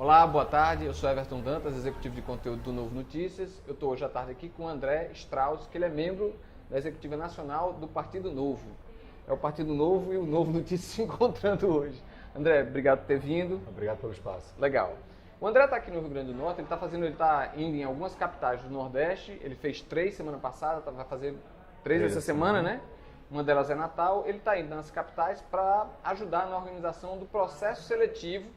Olá, boa tarde. Eu sou Everton Dantas, executivo de conteúdo do Novo Notícias. Eu estou hoje à tarde aqui com o André Strauss, que ele é membro da Executiva Nacional do Partido Novo. É o Partido Novo e o Novo Notícias se encontrando hoje. André, obrigado por ter vindo. Obrigado pelo espaço. Legal. O André está aqui no Rio Grande do Norte, ele está indo em algumas capitais do Nordeste. Ele fez 3 semana passada, vai fazer 3 essa semana, né? Uma delas é Natal. Ele está indo nas capitais para ajudar na organização do processo seletivo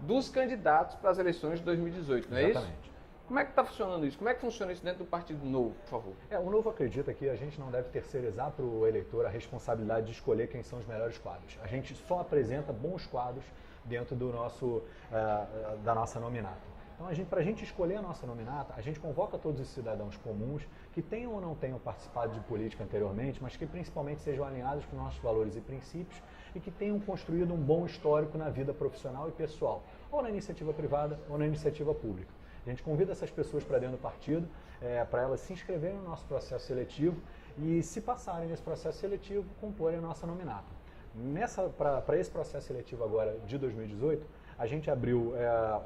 dos candidatos para as eleições de 2018, não é isso? Exatamente. Como é que está funcionando isso? Como é que funciona isso dentro do Partido Novo, por favor? O Novo acredita que a gente não deve terceirizar para o eleitor a responsabilidade de escolher quem são os melhores quadros. A gente só apresenta bons quadros dentro do da nossa nominata. Então, para a gente escolher a nossa nominata, a gente convoca todos os cidadãos comuns que tenham ou não tenham participado de política anteriormente, mas que principalmente sejam alinhados com nossos valores e princípios e que tenham construído um bom histórico na vida profissional e pessoal, ou na iniciativa privada ou na iniciativa pública. A gente convida essas pessoas para dentro do partido, para elas se inscreverem no nosso processo seletivo e, se passarem nesse processo seletivo, comporem a nossa nominata. Para esse processo seletivo agora de 2018, a gente abriu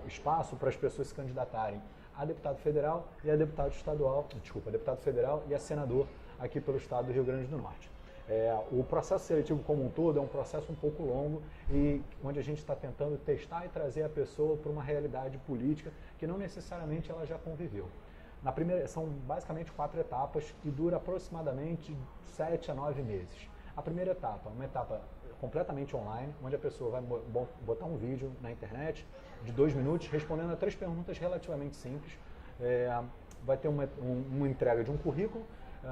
espaço para as pessoas se candidatarem a deputado federal e a deputado federal e a senador aqui pelo estado do Rio Grande do Norte. O processo seletivo como um todo é um processo um pouco longo e onde a gente está tentando testar e trazer a pessoa para uma realidade política que não necessariamente ela já conviveu. São basicamente 4 etapas que dura aproximadamente 7 a 9 meses. A primeira etapa é uma etapa completamente online, onde a pessoa vai botar um vídeo na internet de 2 minutos respondendo a 3 perguntas relativamente simples. Vai ter uma entrega de um currículo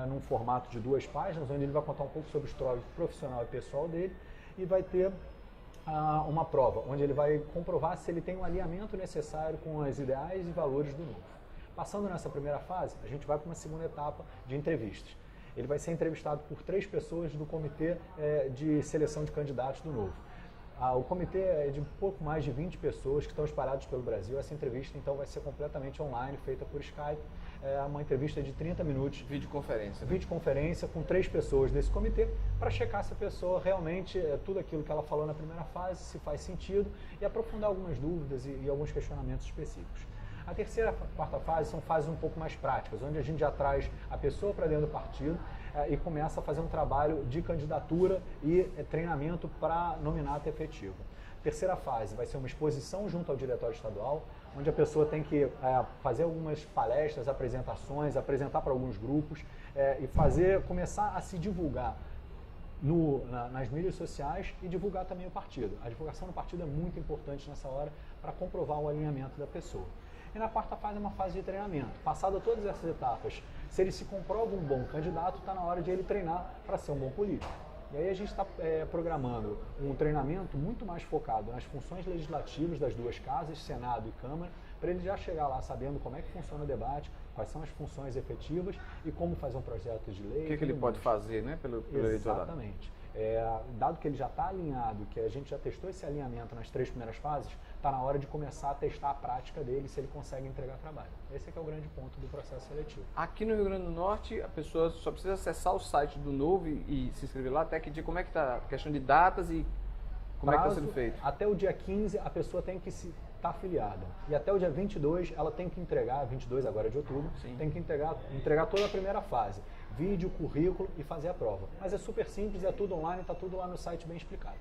num formato de 2 páginas, onde ele vai contar um pouco sobre o histórico profissional e pessoal dele, e vai ter uma prova, onde ele vai comprovar se ele tem um alinhamento necessário com os ideais e valores do Novo. Passando nessa primeira fase, a gente vai para uma segunda etapa de entrevistas. Ele vai ser entrevistado por 3 pessoas do comitê de seleção de candidatos do Novo. O comitê é de um pouco mais de 20 pessoas que estão espalhadas pelo Brasil. Essa entrevista, então, vai ser completamente online, feita por Skype. É uma entrevista de 30 minutos. Videoconferência. Videoconferência com 3 pessoas desse comitê para checar se a pessoa realmente, tudo aquilo que ela falou na primeira fase, se faz sentido e aprofundar algumas dúvidas e alguns questionamentos específicos. A terceira e quarta fase são fases um pouco mais práticas, onde a gente já traz a pessoa para dentro do partido e começa a fazer um trabalho de candidatura e treinamento para nominata efetiva. A terceira fase vai ser uma exposição junto ao diretório estadual, onde a pessoa tem que fazer algumas palestras, apresentações, apresentar para alguns grupos e começar a se divulgar nas mídias sociais e divulgar também o partido. A divulgação do partido é muito importante nessa hora para comprovar o alinhamento da pessoa. E na quarta fase é uma fase de treinamento. Passada todas essas etapas, se ele se comprova um bom candidato, está na hora de ele treinar para ser um bom político. E aí a gente está programando um treinamento muito mais focado nas funções legislativas das 2 casas, Senado e Câmara, para ele já chegar lá sabendo como é que funciona o debate, quais são as funções efetivas e como fazer um projeto de lei. O que ele pode fazer, né, pelo eleitorado? Exatamente. Dado que ele já está alinhado, que a gente já testou esse alinhamento nas 3 primeiras fases, está na hora de começar a testar a prática dele, se ele consegue entregar trabalho. Esse é que é o grande ponto do processo seletivo. Aqui no Rio Grande do Norte, a pessoa só precisa acessar o site do Novo e se inscrever lá. Até que dia? Como é que está a questão de datas e como é que está sendo feito? Até o dia 15, a pessoa tem que estar afiliada. E até o dia 22, ela tem que entregar, 22 agora de outubro, Sim. Tem que entregar toda a primeira fase. Vídeo, currículo e fazer a prova. Mas é super simples, é tudo online, está tudo lá no site bem explicado.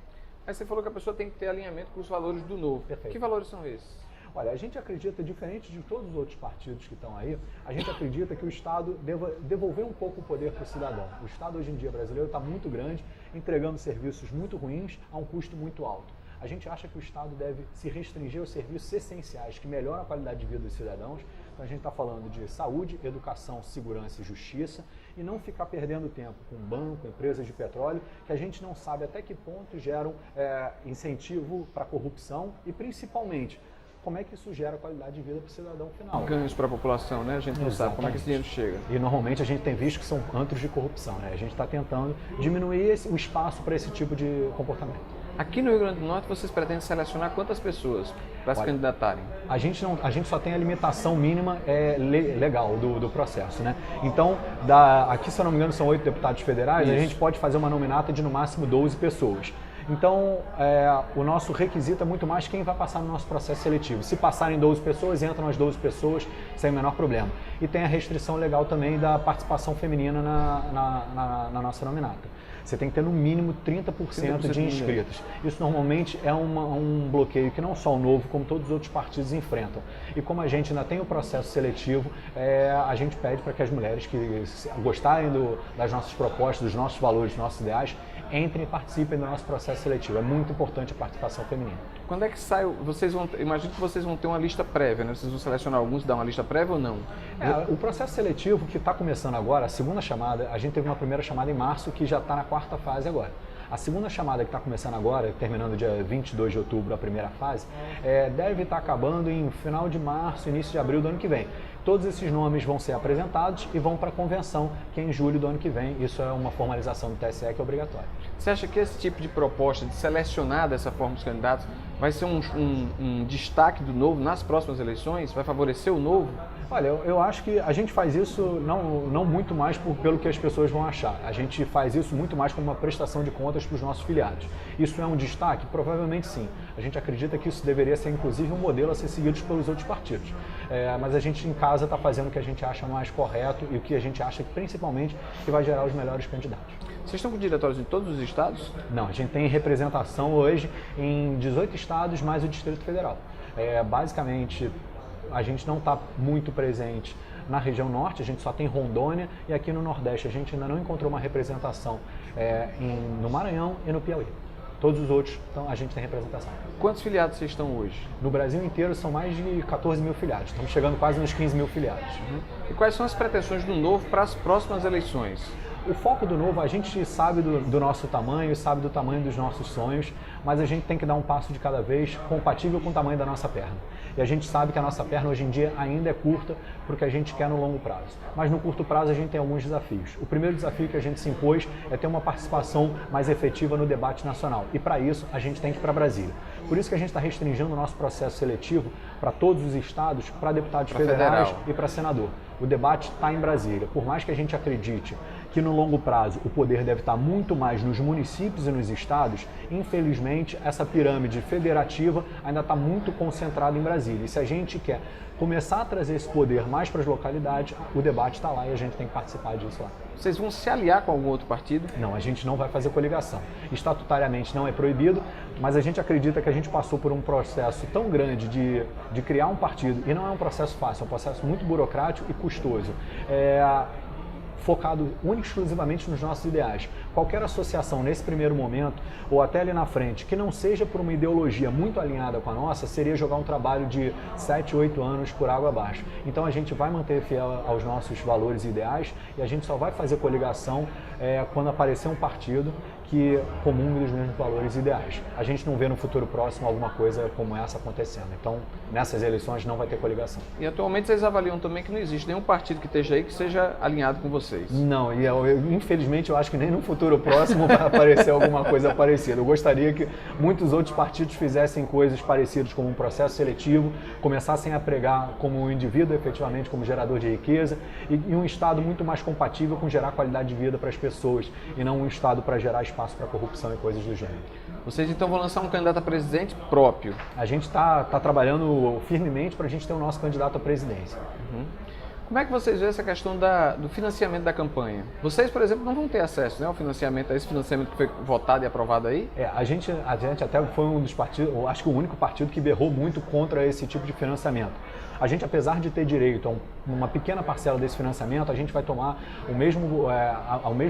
Aí você falou que a pessoa tem que ter alinhamento com os valores do Novo. Perfeito. Que valores são esses? Olha, a gente acredita, diferente de todos os outros partidos que estão aí, a gente acredita que o Estado deva devolver um pouco o poder para o cidadão. O Estado hoje em dia brasileiro está muito grande, entregando serviços muito ruins a um custo muito alto. A gente acha que o Estado deve se restringir aos serviços essenciais que melhoram a qualidade de vida dos cidadãos. Então a gente está falando de saúde, educação, segurança e justiça e não ficar perdendo tempo com banco, empresas de petróleo, que a gente não sabe até que ponto geram incentivo para a corrupção e principalmente como é que isso gera qualidade de vida para o cidadão final. Ganhos para a população, né? A gente não sabe como é que esse dinheiro chega. E normalmente a gente tem visto que são antros de corrupção, né? A gente está tentando diminuir o espaço para esse tipo de comportamento. Aqui no Rio Grande do Norte, vocês pretendem selecionar quantas pessoas para se candidatarem? A gente só tem a limitação mínima legal do processo, né? Então, aqui, se eu não me engano, são 8 deputados federais, a gente pode fazer uma nominata de no máximo 12 pessoas. Então, o nosso requisito é muito mais quem vai passar no nosso processo seletivo. Se passarem 12 pessoas, entram as 12 pessoas sem o menor problema. E tem a restrição legal também da participação feminina na nossa nominata. Você tem que ter no mínimo 30% de inscritos. Isso normalmente é um bloqueio que não só o Novo, como todos os outros partidos enfrentam. E como a gente ainda tem o processo seletivo, a gente pede para que as mulheres que gostarem das nossas propostas, dos nossos valores, dos nossos ideais, entrem e participem do nosso processo seletivo. É muito importante a participação feminina. Quando é que sai? Imagino que vocês vão ter uma lista prévia, né? Vocês vão selecionar alguns e dar uma lista prévia ou não? O processo seletivo que está começando agora, a segunda chamada, a gente teve uma primeira chamada em março que já está na quarta fase agora. A segunda chamada que está começando agora, terminando dia 22 de outubro, a primeira fase, deve estar acabando em final de março, início de abril do ano que vem. Todos esses nomes vão ser apresentados e vão para a convenção, que é em julho do ano que vem. Isso é uma formalização do TSE que é obrigatória. Você acha que esse tipo de proposta, de selecionar dessa forma os candidatos, vai ser um destaque do Novo nas próximas eleições? Vai favorecer o Novo? Olha, eu acho que a gente faz isso não muito mais pelo que as pessoas vão achar. A gente faz isso muito mais como uma prestação de contas para os nossos filiados. Isso é um destaque? Provavelmente sim. A gente acredita que isso deveria ser, inclusive, um modelo a ser seguido pelos outros partidos. Mas a gente, em casa, está fazendo o que a gente acha mais correto e o que a gente acha, principalmente, que vai gerar os melhores candidatos. Vocês estão com diretórios em todos os estados? Não, a gente tem representação hoje em 18 estados mais o Distrito Federal. Basicamente, a gente não está muito presente na região norte, a gente só tem Rondônia, e aqui no Nordeste a gente ainda não encontrou uma representação no Maranhão e no Piauí. Todos os outros, então, a gente tem representação. Quantos filiados vocês estão hoje? No Brasil inteiro são mais de 14 mil filiados. Estamos chegando quase nos 15 mil filiados. E quais são as pretensões do Novo para as próximas eleições? O foco do Novo, a gente sabe do nosso tamanho, sabe do tamanho dos nossos sonhos, mas a gente tem que dar um passo de cada vez compatível com o tamanho da nossa perna. E a gente sabe que a nossa perna hoje em dia ainda é curta para o que a gente quer no longo prazo. Mas no curto prazo a gente tem alguns desafios. O primeiro desafio que a gente se impôs é ter uma participação mais efetiva no debate nacional. E para isso a gente tem que ir para Brasília. Por isso que a gente está restringindo o nosso processo seletivo para todos os estados, para deputados federais e para senador. O debate está em Brasília. Por mais que a gente acredite que no longo prazo o poder deve estar muito mais nos municípios e nos estados, infelizmente essa pirâmide federativa ainda está muito concentrada em Brasília. E se a gente quer começar a trazer esse poder mais para as localidades, o debate está lá e a gente tem que participar disso lá. Vocês vão se aliar com algum outro partido? Não, a gente não vai fazer coligação. Estatutariamente não é proibido, mas a gente acredita que a gente passou por um processo tão grande de criar um partido, e não é um processo fácil, é um processo muito burocrático e custoso. Focado única e exclusivamente nos nossos ideais. Qualquer associação nesse primeiro momento, ou até ali na frente, que não seja por uma ideologia muito alinhada com a nossa, seria jogar um trabalho de 7, 8 anos por água abaixo. Então a gente vai manter fiel aos nossos valores e ideais e a gente só vai fazer coligação quando aparecer um partido que comungue dos mesmos valores e ideais. A gente não vê no futuro próximo alguma coisa como essa acontecendo. Então, nessas eleições não vai ter coligação. E atualmente vocês avaliam também que não existe nenhum partido que esteja aí que seja alinhado com vocês? Não, e infelizmente eu acho que nem no futuro próximo vai aparecer alguma coisa parecida. Eu gostaria que muitos outros partidos fizessem coisas parecidas como um processo seletivo, começassem a pregar como um indivíduo efetivamente como gerador de riqueza e um Estado muito mais compatível com gerar qualidade de vida para as pessoas e não um Estado para gerar espaço para corrupção e coisas do gênero. Vocês então vão lançar um candidato a presidente próprio? A gente está trabalhando firmemente para a gente ter o nosso candidato à presidência. Como é que vocês veem essa questão do financiamento da campanha? Vocês, por exemplo, não vão ter acesso, né, ao financiamento, a esse financiamento que foi votado e aprovado aí? A gente até foi um dos partidos, acho que o único partido que berrou muito contra esse tipo de financiamento. A gente, apesar de ter direito a uma pequena parcela desse financiamento, a gente vai tomar o mesmo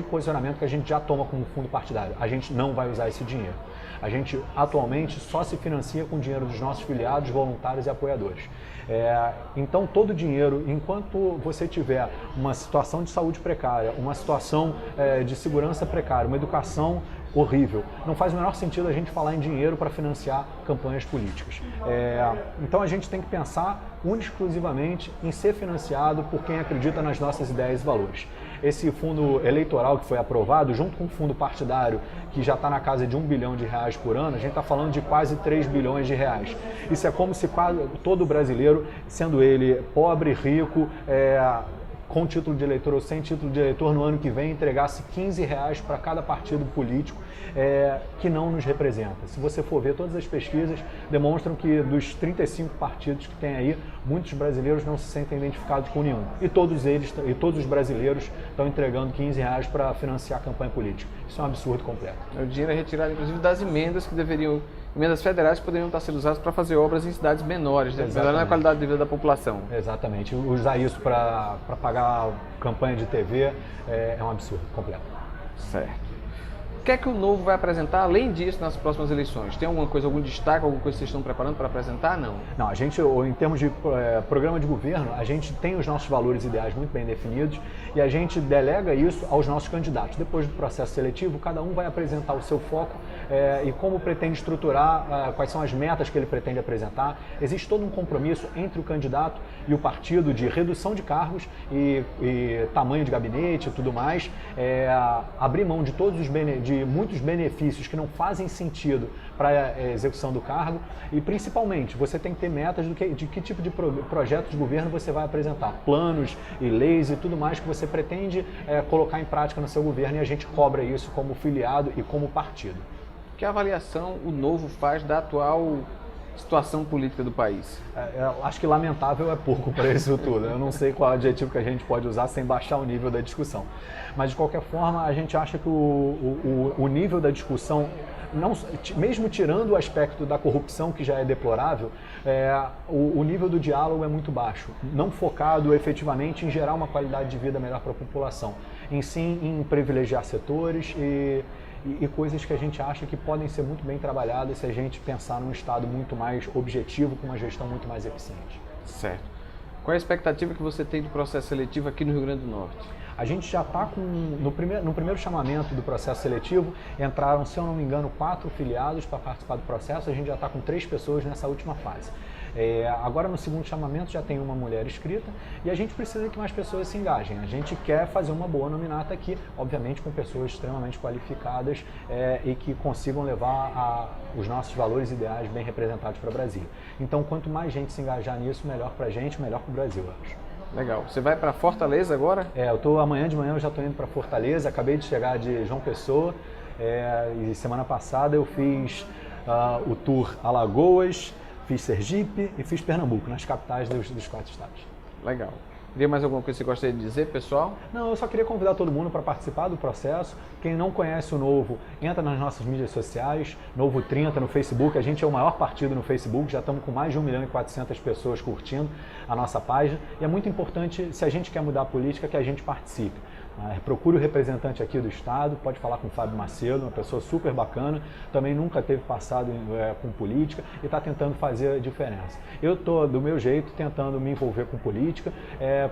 posicionamento que a gente já toma com o fundo partidário. A gente não vai usar esse dinheiro. A gente, atualmente, só se financia com o dinheiro dos nossos filiados, voluntários e apoiadores. Então, todo o dinheiro, enquanto você tiver uma situação de saúde precária, uma situação de segurança precária, uma educação horrível, não faz o menor sentido a gente falar em dinheiro para financiar campanhas políticas. Então, a gente tem que pensar exclusivamente em ser financiado por quem acredita nas nossas ideias e valores. Esse fundo eleitoral que foi aprovado, junto com o fundo partidário, que já está na casa de R$1 bilhão por ano, a gente está falando de quase R$3 bilhões. Isso é como se todo brasileiro, sendo ele pobre, rico, com título de eleitor ou sem título de eleitor, no ano que vem entregasse R$15 para cada partido político que não nos representa. Se você for ver, todas as pesquisas demonstram que dos 35 partidos que tem aí, muitos brasileiros não se sentem identificados com nenhum. E todos os brasileiros estão entregando R$15 para financiar a campanha política. Isso é um absurdo completo. O dinheiro é retirado, inclusive, das emendas emendas federais que poderiam estar sendo usadas para fazer obras em cidades menores, né? Melhorando a qualidade de vida da população. Exatamente. Usar isso para pagar campanha de TV é um absurdo completo. Certo. O que é que o Novo vai apresentar, além disso, nas próximas eleições? Tem alguma coisa, algum destaque, alguma coisa que vocês estão preparando para apresentar? Não. Não, a gente, em termos de programa de governo, a gente tem os nossos valores ideais muito bem definidos e a gente delega isso aos nossos candidatos. Depois do processo seletivo, cada um vai apresentar o seu foco e como pretende estruturar, quais são as metas que ele pretende apresentar. Existe todo um compromisso entre o candidato e o partido de redução de cargos e tamanho de gabinete e tudo mais, abrir mão de muitos benefícios que não fazem sentido para a execução do cargo e, principalmente, você tem que ter metas de que tipo de projeto de governo você vai apresentar, planos e leis e tudo mais que você pretende colocar em prática no seu governo, e a gente cobra isso como filiado e como partido. Que avaliação o Novo faz da atual situação política do país? Acho que lamentável é pouco para isso tudo. Eu não sei qual adjetivo que a gente pode usar sem baixar o nível da discussão. Mas, de qualquer forma, a gente acha que o nível da discussão, mesmo tirando o aspecto da corrupção, que já é deplorável, o nível do diálogo é muito baixo, não focado efetivamente em gerar uma qualidade de vida melhor para a população, em sim em privilegiar setores e coisas que a gente acha que podem ser muito bem trabalhadas se a gente pensar num Estado muito mais objetivo, com uma gestão muito mais eficiente. Certo. Qual é a expectativa que você tem do processo seletivo aqui no Rio Grande do Norte? A gente já está no primeiro chamamento do processo seletivo, entraram, se eu não me engano, 4 filiados para participar do processo, a gente já está com 3 pessoas nessa última fase. Agora, no segundo chamamento, já tem uma mulher inscrita e a gente precisa que mais pessoas se engajem. A gente quer fazer uma boa nominata aqui, obviamente com pessoas extremamente qualificadas e que consigam levar os nossos valores ideais bem representados para o Brasil. Então, quanto mais gente se engajar nisso, melhor para a gente, melhor para o Brasil, eu acho. Legal. Você vai para Fortaleza agora? Amanhã de manhã eu já estou indo para Fortaleza, acabei de chegar de João Pessoa e semana passada eu fiz o tour Alagoas, fiz Sergipe e fiz Pernambuco, nas capitais dos 4 estados. Legal. Teria mais alguma coisa que você gostaria de dizer, pessoal? Não, eu só queria convidar todo mundo para participar do processo. Quem não conhece o Novo, entra nas nossas mídias sociais, Novo 30 no Facebook. A gente é o maior partido no Facebook, já estamos com mais de 1.400.000 pessoas curtindo a nossa página. E é muito importante, se a gente quer mudar a política, que a gente participe. Procure o representante aqui do Estado, pode falar com o Fábio Macedo, uma pessoa super bacana, também nunca teve passado com política e está tentando fazer a diferença. Eu estou, do meu jeito, tentando me envolver com política,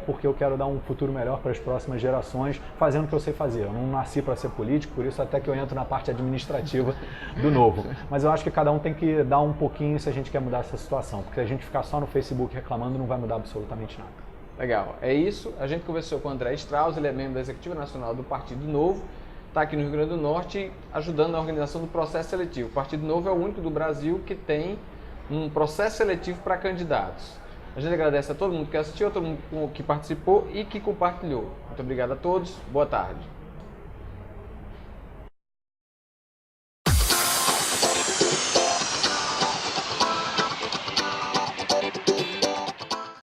porque eu quero dar um futuro melhor para as próximas gerações, fazendo o que eu sei fazer. Eu não nasci para ser político, por isso até que eu entro na parte administrativa do Novo. Mas eu acho que cada um tem que dar um pouquinho se a gente quer mudar essa situação, porque a gente ficar só no Facebook reclamando não vai mudar absolutamente nada. Legal, é isso. A gente conversou com o André Strauss, ele é membro da Executiva Nacional do Partido Novo, está aqui no Rio Grande do Norte ajudando na organização do processo seletivo. O Partido Novo é o único do Brasil que tem um processo seletivo para candidatos. A gente agradece a todo mundo que assistiu, a todo mundo que participou e que compartilhou. Muito obrigado a todos, boa tarde.